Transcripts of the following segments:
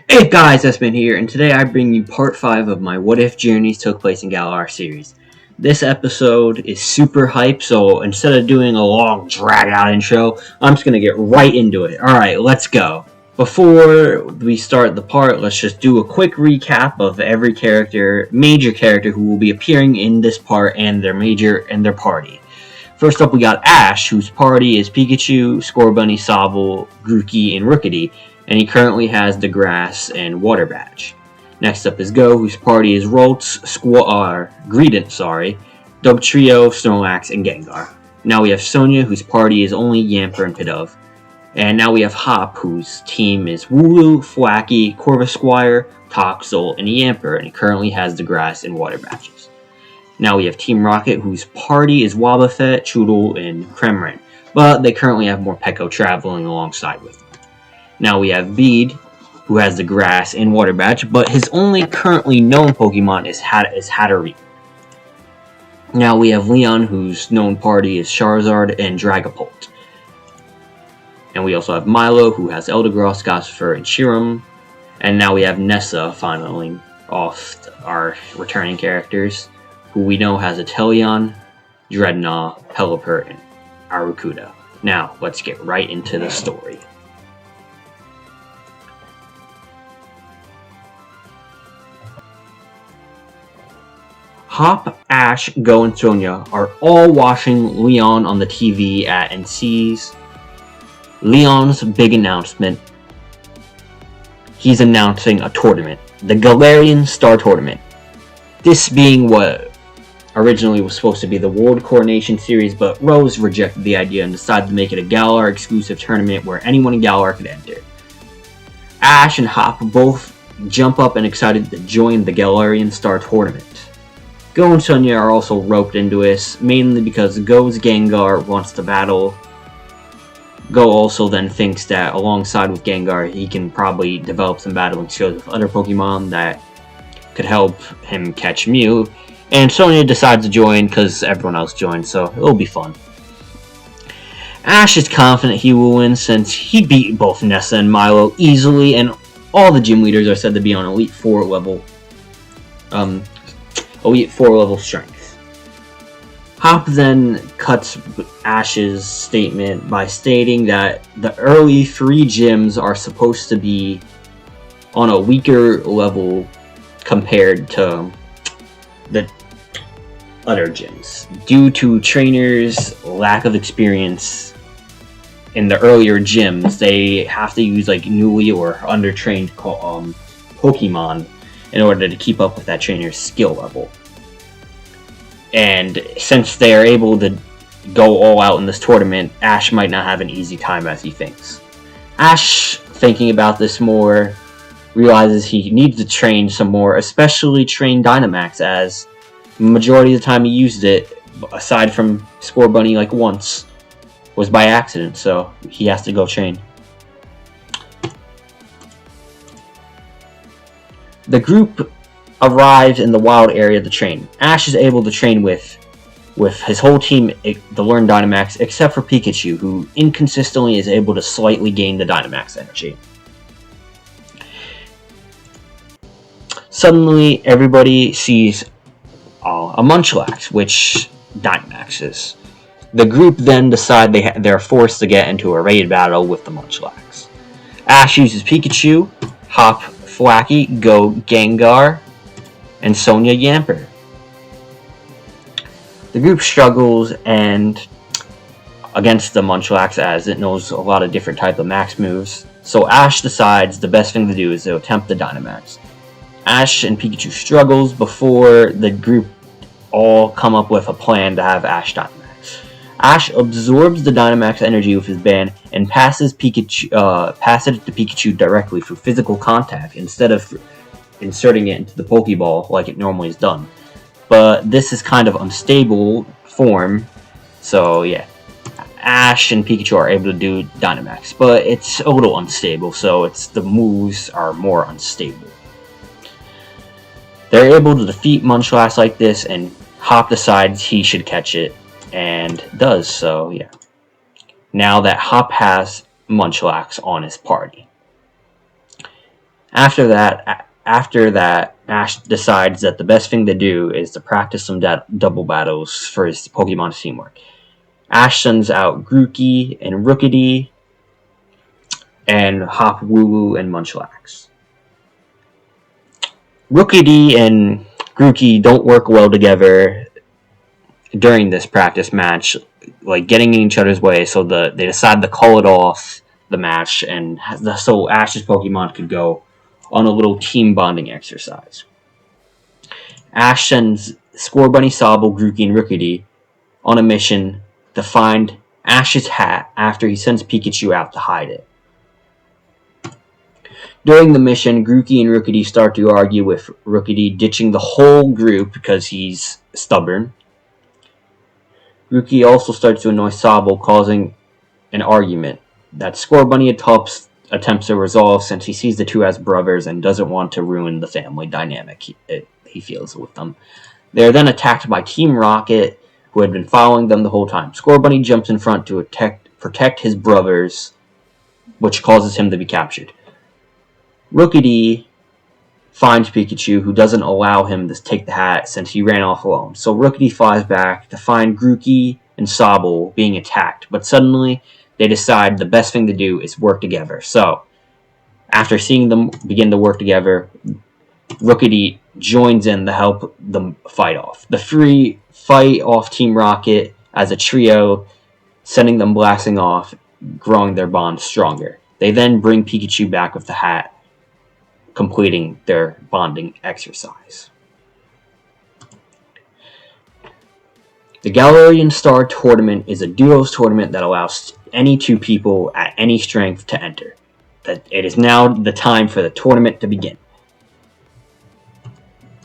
Hey guys, Espen here, and today I bring you part 5 of my What If Journeys Took Place in Galar series. This episode is super hype, so instead of doing a long drag out intro, I'm just gonna get right into it. Alright, let's go. Before we start the part, let's just do a quick recap of every major character who will be appearing in this part and their party. First up we got Ash, whose party is Pikachu, Scorbunny, Sobble, Grookey, and Rookidee, and he currently has the grass and water badge. Next up is Goh, whose party is Roltz, Greedent, Dugtrio, Snorlax, and Gengar. Now we have Sonia, whose party is only Yamper and Pidove. And now we have Hop, whose team is Wooloo, Thwackey, Corvisquire, Toxel, and Yamper, and he currently has the grass and water badges. Now we have Team Rocket, whose party is Wobbuffet, Choodle, and Kremrin, but they currently have Morpeko traveling alongside with them. Now we have Bede, who has the grass and water badge, but his only currently known Pokemon is Hatterene. Now we have Leon, whose known party is Charizard and Dragapult. And we also have Milo, who has Eldegoss, Gossifleur, and Shiram. And now we have Nessa, finally, off our returning characters, who we know has Atelion, Dreadnought, Pelipper, and Arrokuda. Now, let's get right into the story. Hop, Ash, Goh, and Sonia are all watching Leon on the TV and sees Leon's big announcement. He's announcing a tournament, the Galarian Star Tournament. This being what originally was supposed to be the World Coronation Series, but Rose rejected the idea and decided to make it a Galar exclusive tournament where anyone in Galar could enter. Ash and Hop both jump up and excited to join the Galarian Star Tournament. Goh and Sonia are also roped into this, mainly because Goh's Gengar wants to battle. Goh also then thinks that alongside with Gengar, he can probably develop some battling skills with other Pokemon that could help him catch Mew. And Sonia decides to join because everyone else joined, so it'll be fun. Ash is confident he will win since he beat both Nessa and Milo easily, and all the gym leaders are said to be on Elite 4 level strength. Hop then cuts Ash's statement by stating that the early 3 gyms are supposed to be on a weaker level compared to the other gyms due to trainers' lack of experience. In the earlier gyms, they have to use like newly or undertrained Pokemon in order to keep up with that trainer's skill level. And since they are able to go all out in this tournament, Ash might not have an easy time as he thinks. Ash, thinking about this more, realizes he needs to train some more, especially train Dynamax, as the majority of the time he used it, aside from Scorbunny like once, was by accident, so he has to go train. The group arrives in the wild area to train. Ash is able to train with his whole team to learn Dynamax, except for Pikachu, who inconsistently is able to slightly gain the Dynamax energy. Suddenly, everybody sees a Munchlax, which Dynamaxes. The group then decide they're forced to get into a raid battle with the Munchlax. Ash uses Pikachu, Hop, Thwackey, Goh, Gengar, and Sonia Yamper. The group struggles against the Munchlax as it knows a lot of different types of max moves, so Ash decides the best thing to do is to attempt the Dynamax. Ash and Pikachu struggles before the group all come up with a plan to have Ash Dynamax. Ash absorbs the Dynamax energy with his band and passes it to Pikachu directly through physical contact instead of inserting it into the Pokeball like it normally is done. But this is kind of unstable form, so yeah. Ash and Pikachu are able to do Dynamax, but it's a little unstable, so the moves are more unstable. They're able to defeat Munchlax like this, and Hop decides he should catch it, and does so, yeah. Now that Hop has Munchlax on his party. After that, Ash decides that the best thing to do is to practice some double battles for his Pokemon teamwork. Ash sends out Grookey and Rookidee, and Hop Wooloo and Munchlax. Rookidee and Grookey don't work well together during this practice match, like getting in each other's way, so they decide to call it off the match, and so Ash's Pokemon could go on a little team bonding exercise. Ash sends Scorbunny, Sobble, Grookey, and Rookidee on a mission to find Ash's hat after he sends Pikachu out to hide it. During the mission, Grookey and Rookidee start to argue, with Rookidee ditching the whole group because he's stubborn. Grookey also starts to annoy Sobble, causing an argument that Scorbunny attempts to resolve, since he sees the two as brothers and doesn't want to ruin the family dynamic he feels with them. They are then attacked by Team Rocket, who had been following them the whole time. Scorbunny jumps in front to protect his brothers, which causes him to be captured. Rookidee finds Pikachu, who doesn't allow him to take the hat since he ran off alone. So Rookidee flies back to find Grookey and Sobble being attacked, but suddenly they decide the best thing to do is work together. So, after seeing them begin to work together, Rookidee joins in to help them fight off. The three fight off Team Rocket as a trio, sending them blasting off, growing their bond stronger. They then bring Pikachu back with the hat, completing their bonding exercise. The Galarian Star Tournament is a duos tournament that allows any two people at any strength to enter. It is now the time for the tournament to begin.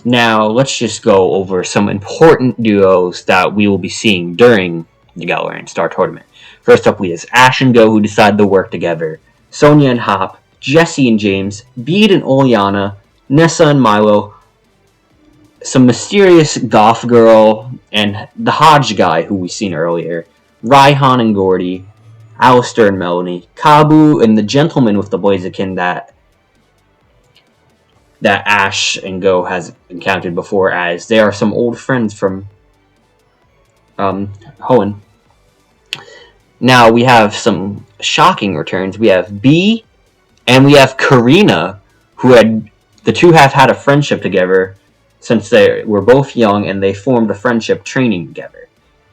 Now, let's just go over some important duos that we will be seeing during the Galarian Star Tournament. First up, we have Ash and Goh, who decide to work together, Sonia and Hop, Jesse and James, Bede and Oleana, Nessa and Milo, some mysterious goth girl, and the Hodge guy who we've seen earlier, Raihan and Gordy, Alistair and Melanie, Kabu, and the gentleman with the Blaziken that Ash and Goh has encountered before, as they are some old friends from Hoenn. Now we have some shocking returns. We have Bee and we have Karina, the two have had a friendship together since they were both young, and they formed a friendship training together.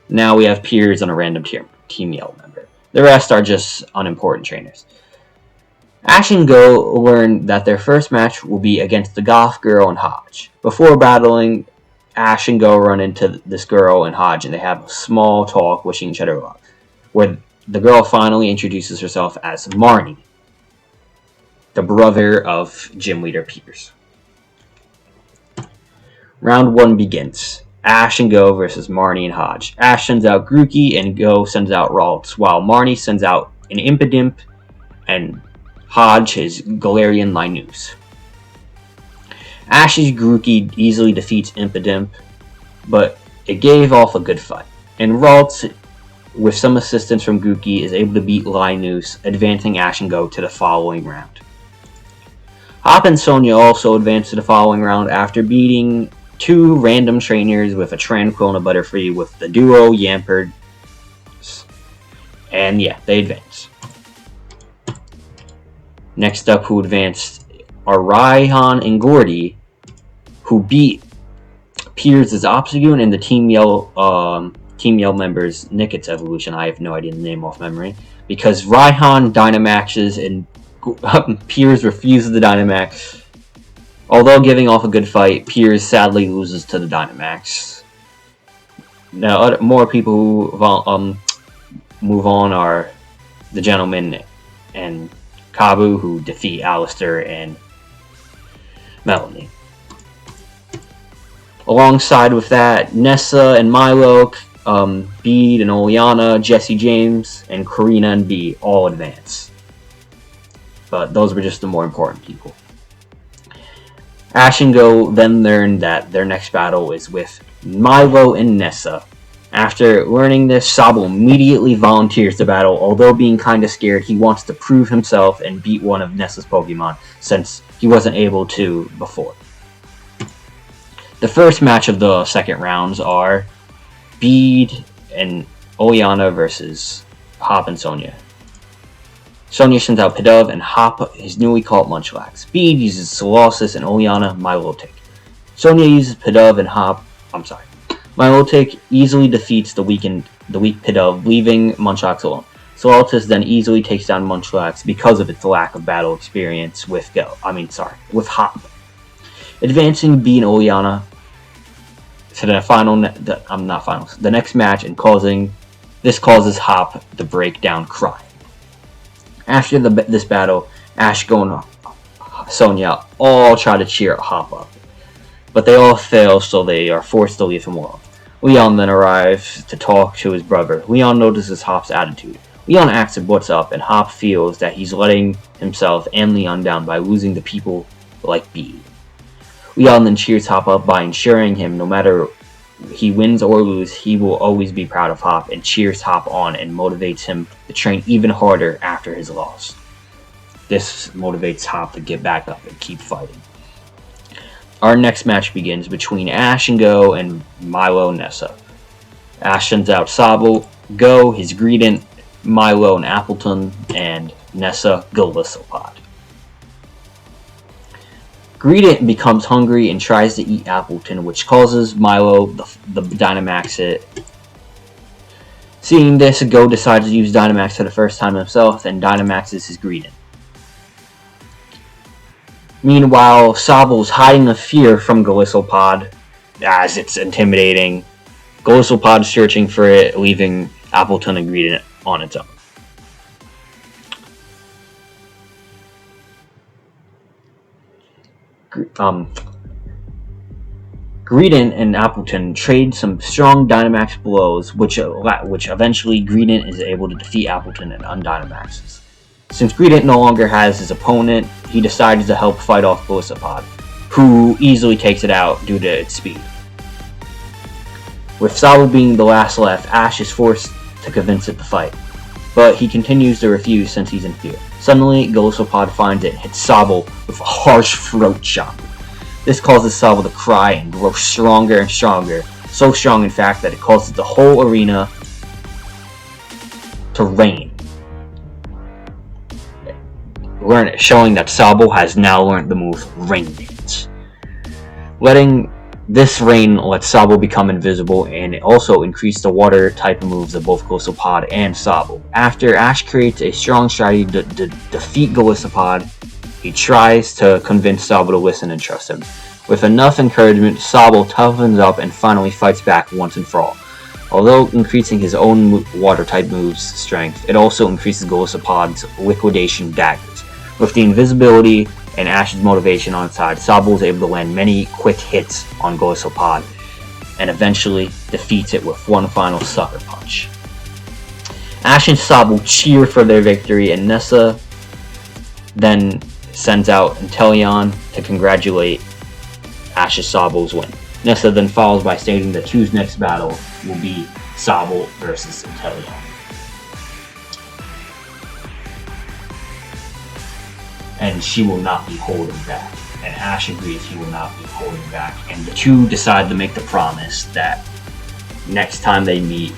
Now we have Piers and a random Team Yell member. The rest are just unimportant trainers. Ash and Goh learn that their first match will be against the goth girl and Hodge. Before battling, Ash and Goh run into this girl and Hodge, and they have a small talk, wishing each other luck, where the girl finally introduces herself as Marnie, the brother of Gym Leader Piers. Round 1 begins. Ash and Goh versus Marnie and Hodge. Ash sends out Grookey and Goh sends out Ralts, while Marnie sends out an Impidimp and Hodge his Galarian Linus. Ash's Grookey easily defeats Impidimp, but it gave off a good fight, and Ralts, with some assistance from Grookey, is able to beat Linus, advancing Ash and Goh to the following round. Hop and Sonia also advanced to the following round after beating two random trainers with a Tranquil and a Butterfree with the duo Yamper. And yeah, they advanced. Next up, who advanced are Raihan and Gordy, who beat Piers' Obstagoon and the Team Yell members Nicket's evolution. I have no idea the name off memory, because Raihan Dynamaxes and Piers refuses the Dynamax. Although giving off a good fight, Piers sadly loses to the Dynamax. Now, more people who move on are the Gentleman and Kabu, who defeat Alistair and Melanie. Alongside with that, Nessa and Milo, Bede and Oleana, Jesse James, and Karina and Bee all advance. But those were just the more important people. Ash and Goh then learned that their next battle is with Milo and Nessa, After learning this, Sobble immediately volunteers to battle. Although being kinda scared, he wants to prove himself and beat one of Nessa's Pokemon, since he wasn't able to before. The first match of the second rounds are Bede and Oleana versus Hop and Sonia. Sonia sends out Pidove and Hop his newly caught Munchlax. Bede uses Solosis and Oleana Milotic. Sonia uses Pidove and Hop. Milotic easily defeats the weak Pidove, leaving Munchlax alone. Solosis then easily takes down Munchlax because of its lack of battle experience with Hop. Advancing Bede and Oleana to the next match, and causes Hop to break down crying. After this battle, Ash, Goh, and Sonia all try to cheer Hop up, but they all fail, so they are forced to leave him alone. Leon then arrives to talk to his brother. Leon notices Hop's attitude. Leon asks him what's up, and Hop feels that he's letting himself and Leon down by losing to people like Bede. Leon then cheers Hop up by ensuring him no matter he wins or loses, he will always be proud of Hop, and cheers Hop on and motivates him to train even harder after his loss. This motivates Hop to get back up and keep fighting. Our next match begins between Ash and Goh and Milo and Nessa. Ash sends out Sobble, Goh, his Greedent, Milo and Appleton, and Nessa Golisopod. Greedent becomes hungry and tries to eat Appleton, which causes Milo the Dynamax it. Seeing this, Goh decides to use Dynamax for the first time himself and Dynamaxes his Greedent. Meanwhile, Sobble's hiding the fear from Golisopod as it's intimidating. Golisopod searching for it, leaving Appleton and Greedent on its own. Greedent and Appleton trade some strong Dynamax blows, which eventually Greedent is able to defeat Appleton and undynamaxes. Since Greedent no longer has his opponent, he decides to help fight off Golisopod, who easily takes it out due to its speed. With Sobble being the last left, Ash is forced to convince it to fight, but he continues to refuse since he's in fear. Suddenly, Golisopod finds it and hits Sobble with a harsh throat chop. This causes Sobble to cry and grow stronger and stronger, so strong in fact that it causes the whole arena to rain. Showing that Sobble has now learned the move Rain Dance. Letting this rain let Sobble become invisible, and it also increased the water type moves of both Golisopod and Sobble. After Ash creates a strong strategy to defeat Golisopod, he tries to convince Sobble to listen and trust him. With enough encouragement, Sobble toughens up and finally fights back once and for all. Although increasing his own water type moves strength, it also increases Golisopod's liquidation daggers. With the invisibility and Ash's motivation on its side, Sobble is able to land many quick hits on Golisopod and eventually defeats it with one final sucker punch. Ash and Sobble cheer for their victory, and Nessa then sends out Inteleon to congratulate Ash's Sobble's win. Nessa then follows by stating that whose next battle will be Sobble versus Inteleon. And she will not be holding back. And Ash agrees he will not be holding back. And the two decide to make the promise that next time they meet,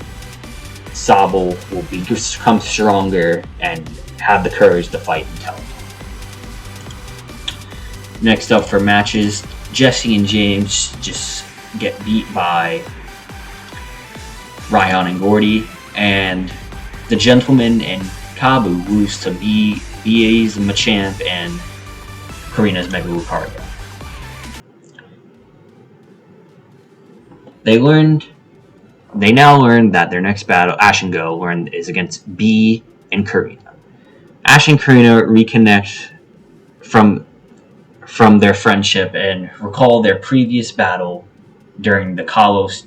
Sobble will become stronger and have the courage to fight Inteleon. Next up for matches, Jesse and James just get beat by Ryan and Gordy, and the Gentleman and Tapu lose to BA's Machamp and Karina's Mega Lucario. They now learn that their next battle, Ash and Goh, is against B and Karina. Ash and Karina reconnect from their friendship and recall their previous battle during Kalos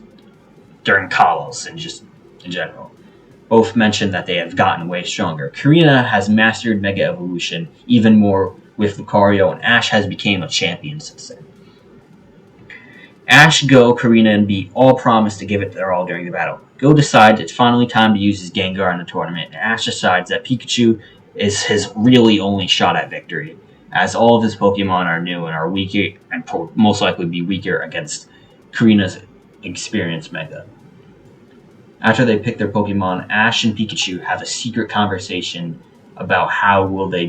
and just in general. Both mention that they have gotten way stronger. Karina has mastered Mega Evolution even more with Lucario, and Ash has become a champion since then. Ash, Goh, Karina, and B all promise to give it their all during the battle. Go decides it's finally time to use his Gengar in the tournament, and Ash decides that Pikachu is his really only shot at victory, as all of his Pokemon are new and are weaker, and most likely be weaker against Karina's experienced Mega. After they pick their Pokemon, Ash and Pikachu have a secret conversation about how will they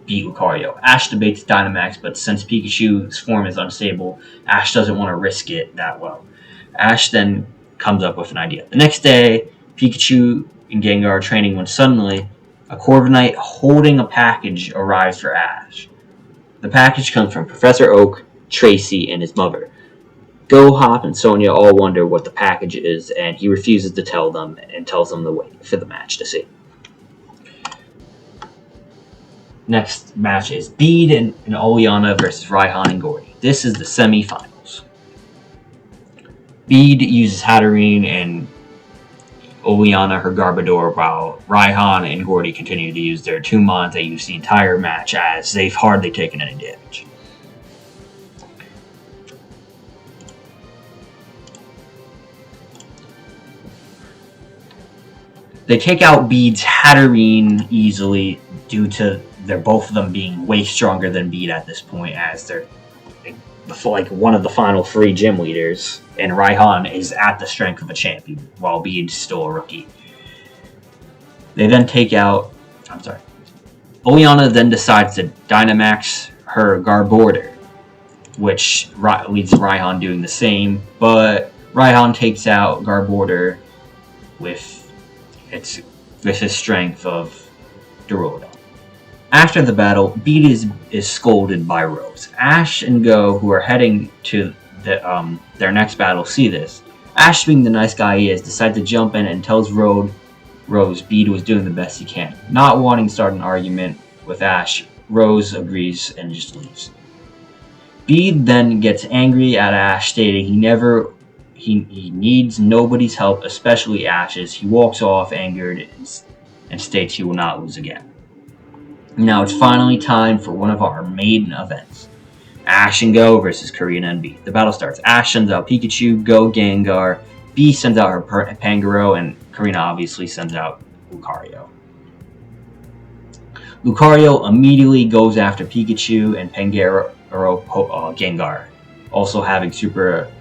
beat Lucario. Ash debates Dynamax, but since Pikachu's form is unstable, Ash doesn't want to risk it that well. Ash then comes up with an idea. The next day, Pikachu and Gengar are training when suddenly a Corviknight holding a package arrives for Ash. The package comes from Professor Oak, Tracy, and his mother. Go, Hop, and Sonia all wonder what the package is, and he refuses to tell them and tells them to wait for the match to see. Next match is Bede and Oleana versus Raihan and Gordy. This is the semifinals. Bede uses Hatterene and Oleana her Garbodor, while Raihan and Gordy continue to use their 2 mons they use the entire match, as they've hardly taken any damage. They take out Bede's Hatterene easily due to both of them being way stronger than Bede at this point, as they're like one of the final 3 gym leaders, and Raihan is at the strength of a champion, while Bede's still a rookie. They then take out... Oleana then decides to Dynamax her Garbodor, which leads to Raihan doing the same, but Raihan takes out Garbodor with his strength of Duraludon. After the battle, Bede is scolded by Rose. Ash and Go, who are heading to their next battle, see this. Ash, being the nice guy he is, decides to jump in and tells Rose Bede was doing the best he can. Not wanting to start an argument with Ash, Rose agrees and just leaves. Bede then gets angry at Ash, stating he needs nobody's help, especially Ash's. He walks off angered and states he will not lose again. Now it's finally time for one of our maiden events. Ash and Go versus Karina and Bede. The battle starts. Ash sends out Pikachu, Go Gengar, Bede sends out her Pangoro, and Karina obviously sends out Lucario. Lucario immediately goes after Pikachu and Pangoro Gengar, also having super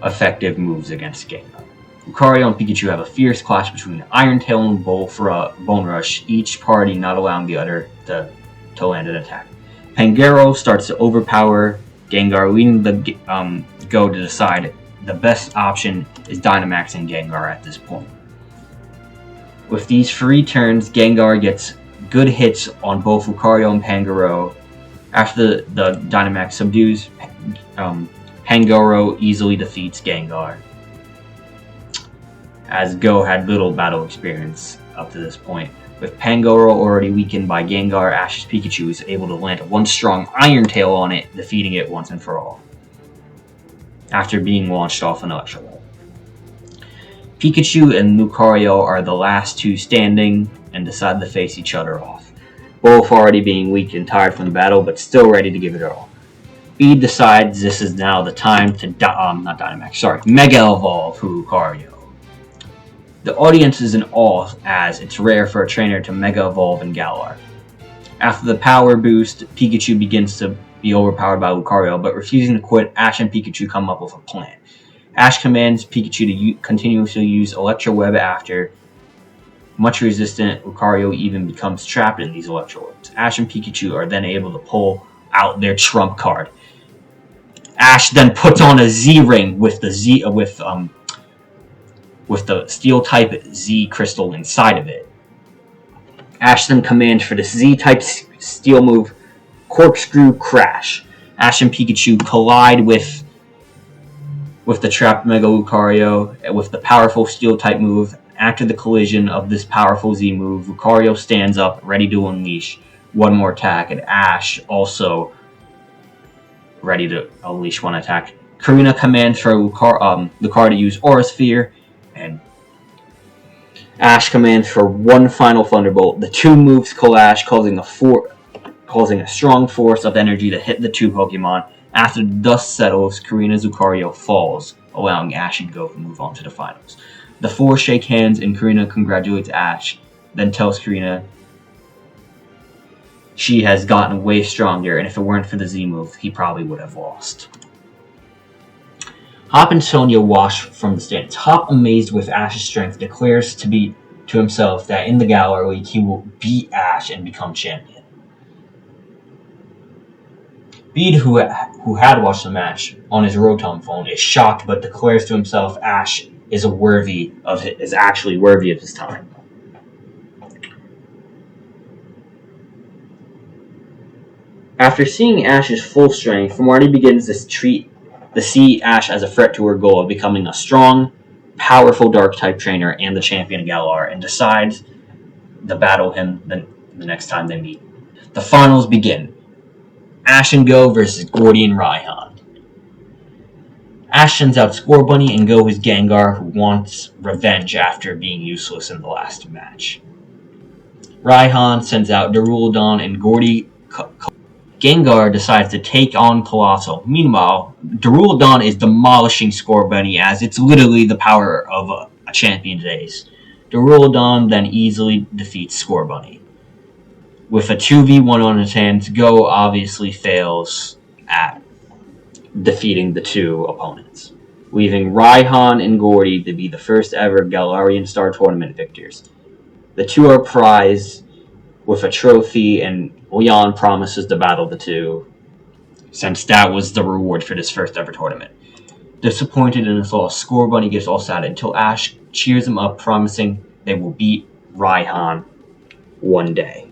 effective moves against Gengar. Lucario and Pikachu have a fierce clash between Iron Tail and Bone Rush, each party not allowing the other to land an attack. Pangoro starts to overpower Gengar, leading the Go to decide the best option is Dynamaxing Gengar at this point. With these free turns, Gengar gets good hits on both Lucario and Pangoro. After the Dynamax subdues, Pangoro easily defeats Gengar, as Go had little battle experience up to this point. With Pangoro already weakened by Gengar, Ash's Pikachu is able to land one strong Iron Tail on it, defeating it once and for all, after being launched off an Electro. Pikachu and Lucario are the last 2 standing and decide to face each other off, both already being weak and tired from the battle, but still ready to give it all. Bede decides this is now the time to Mega Evolve Lucario. The audience is in awe, as it's rare for a trainer to Mega Evolve in Galar. After the power boost, Pikachu begins to be overpowered by Lucario, but refusing to quit, Ash and Pikachu come up with a plan. Ash commands Pikachu to continuously use Electro Web after much resistant Lucario even becomes trapped in these Electro Webs. Ash and Pikachu are then able to pull out their trump card. Ash then puts on a Z-Ring with the Steel-type Z crystal inside of it. Ash then commands for the Z-type Steel move, Corkscrew Crash. Ash and Pikachu collide with the trapped Mega Lucario with the powerful Steel-type move. After the collision of this powerful Z move, Lucario stands up, ready to unleash one more attack, and Ash also ready to unleash one attack. Karina commands for Lucario to use Aura Sphere, and Ash commands for one final Thunderbolt. The 2 moves clash, causing a causing a strong force of energy to hit the two Pokemon. After the dust settles, Karina's Lucario falls, allowing Ash and Goh to move on to the finals. The four shake hands and Karina congratulates Ash, then tells Karina she has gotten way stronger, and if it weren't for the Z move, he probably would have lost. Hop and Sonia watch from the stands. Hop, amazed with Ash's strength, declares to himself that in the Galar League he will beat Ash and become champion. Bede, who had watched the match on his Rotom phone, is shocked but declares to himself Ash is actually worthy of his time. After seeing Ash's full strength, Marty begins to see Ash as a threat to her goal of becoming a strong, powerful Dark-type trainer and the champion of Galar, and decides to battle him the next time they meet. The finals begin. Ash and Goh versus Gordy and Raihan. Ash sends out Scorbunny and Goh is Gengar, who wants revenge after being useless in the last match. Raihan sends out Duraludon and Gordy. Gengar decides to take on Colossal. Meanwhile, Duraludon is demolishing Scorbunny as it's literally the power of a champion's ace. Duraludon then easily defeats Scorbunny. With a 2v1 on his hands, Goh obviously fails at defeating the two opponents, leaving Raihan and Gordy to be the first ever Galarian Star Tournament victors. The two are prized with a trophy, and Leon promises to battle the two, since that was the reward for this first ever tournament. Disappointed in his loss, Scorbunny gets all sad until Ash cheers him up, promising they will beat Raihan one day.